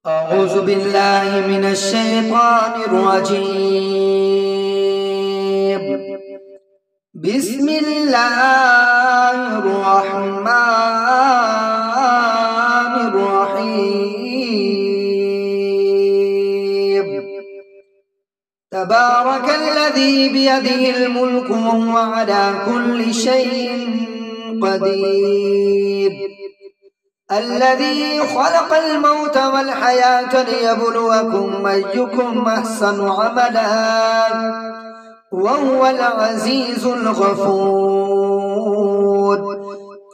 أعوذ بالله من الشيطان الرجيم. بسم الله الرحمن الرحيم. تبارك الذي بيده الملك وهو على كل شيء قدير. الذي خلق الموت والحياة ليبلوكم أيكم أحسن عملا وهو العزيز الغفور.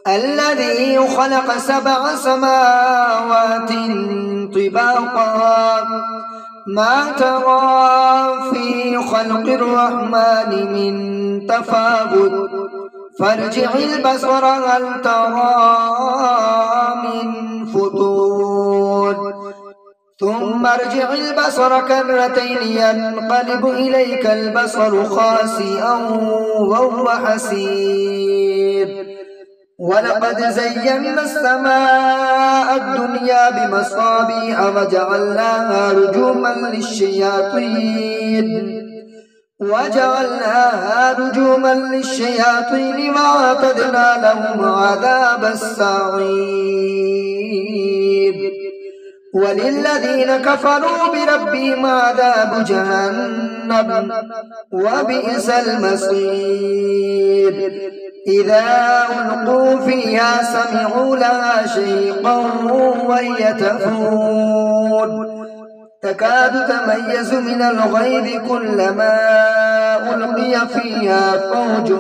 الذي خلق 7 سماوات طباقا ما ترى في خلق الرحمن من تفاوت فارجع البصر هل ترى من فطور ثم ارجع البصر كرتين ينقلب إليك البصر خاسئا وهو حسير. ولقد زينا السماء الدنيا بمصابيح وجعلناها رجوما للشياطين وأعتدنا لهم عذاب السعير. وللذين كفروا بربهم عذاب جهنم وبئس المصير. إذا ألقوا فيها سمعوا لها شيقا وهي تفور تكاد تميز من الغيظ كلما ألقي فيها فوج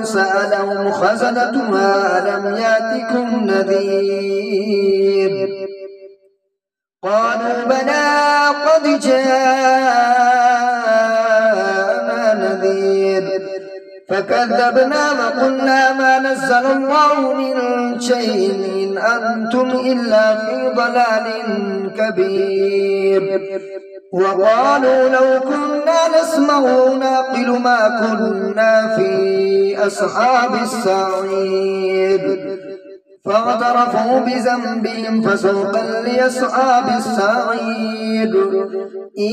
سألهم خزنتها ألم يأتكم نذير. قالوا بلى قد جاءنا نذير فكذبنا وقلنا ما نزل الله من شيء إن أنتم إلا في ضلال كبير. وقالوا لو كنا نسمع نعقل ما كنا في أصحاب السعير فاعترفوا بذنبهم فسوقا لأصحاب السعير.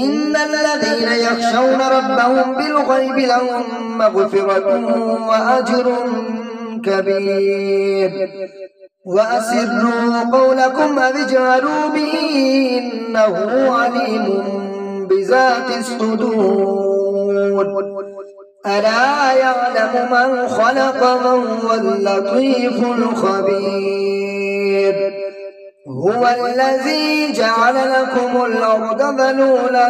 إن الذين يخشون ربهم بالغيب لهم مغفرة وأجر كبير. وأسروا قولكم أو اجهروا به إنه عليم بذات الصدور. ألا يعلم من خلق وهو اللطيف الخبير. هو الذي جعل لكم الأرض ذلولا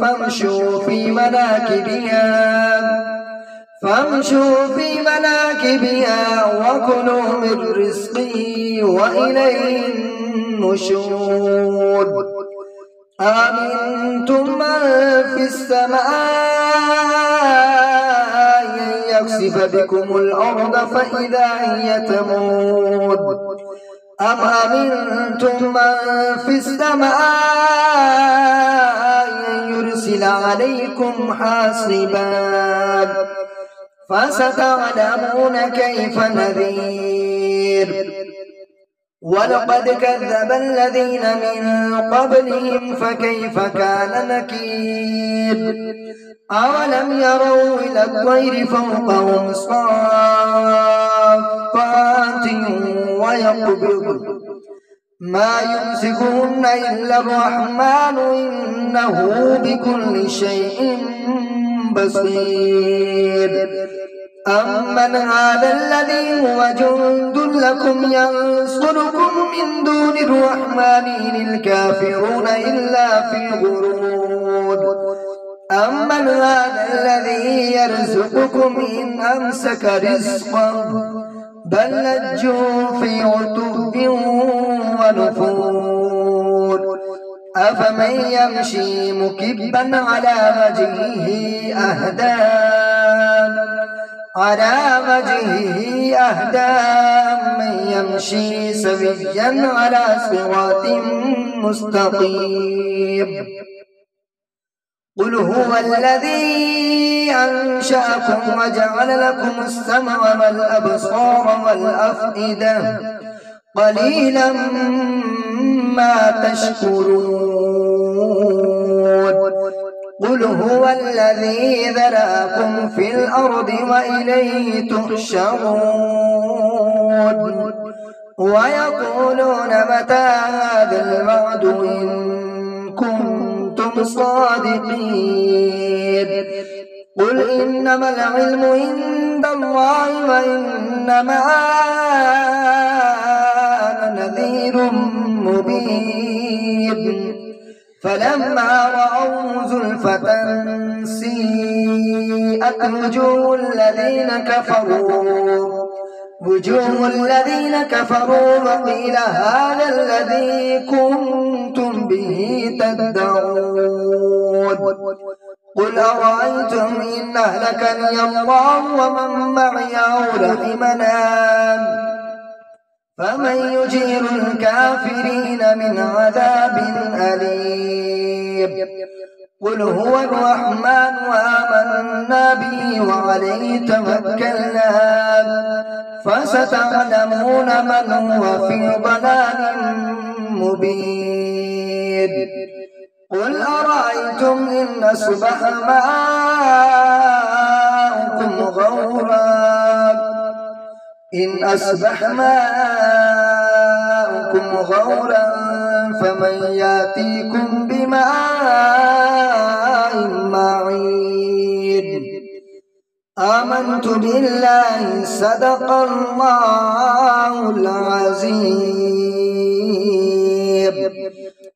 فامشوا في مناكبها وكلوا من رزقه وإليه النشور. أأمنتم من في السماء أن يخسف بكم الأرض فإذا هي تمور أم أمنتم من في السماء أن يرسل عليكم حاصبا فستعلمون كيف نذير. ولقد كذب الذين من قبلهم فكيف كان نكير. أولم يروا إلى الطير فوقهم صافات ويقبض ما يمسكهن إلا الرحمن إنه بكل شيء بصير. أمن هذا الذي هو جند لكم ينصركم من دون الرحمن إن الكافرون إلا في غرور. أمن هذا الذي يرزقكم إن أمسك رزقا بل لجوا في عتب ونفور. أفمن يمشي مكبا على وجهه أهدى من يمشي سويا على صراط مستقيم. قل هو الذي أنشأكم وجعل لكم السمع والأبصار والأفئدة قليلا ما تشكرون قل هو الذي ذرأكم في الأرض وإليه تحشرون ويقولون متى هذا الوعد إن كنتم صادقين قل إنما العلم عند الله وإنما أنا نذير مبين فلما رأوا زلفة سيئت وجوه الذين كفروا وقيل هذا الذي كنتم به تدعون قل أرأيتم إن أهلكني الله ومن معي أو رحمنا فمن يجير الكافرين من عذاب أليم قل هو الرحمن وآمنا به وعليه توكلنا فستعلمون من هو في ضلال مبين قل أرأيتم إن أصبح ماؤكم غورا فمن يأتيكم بماء معين آمنت بالله صدق الله العظيم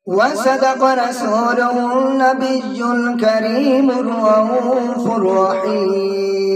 وصدق رسوله النبي الكريم الرؤوف الرحيم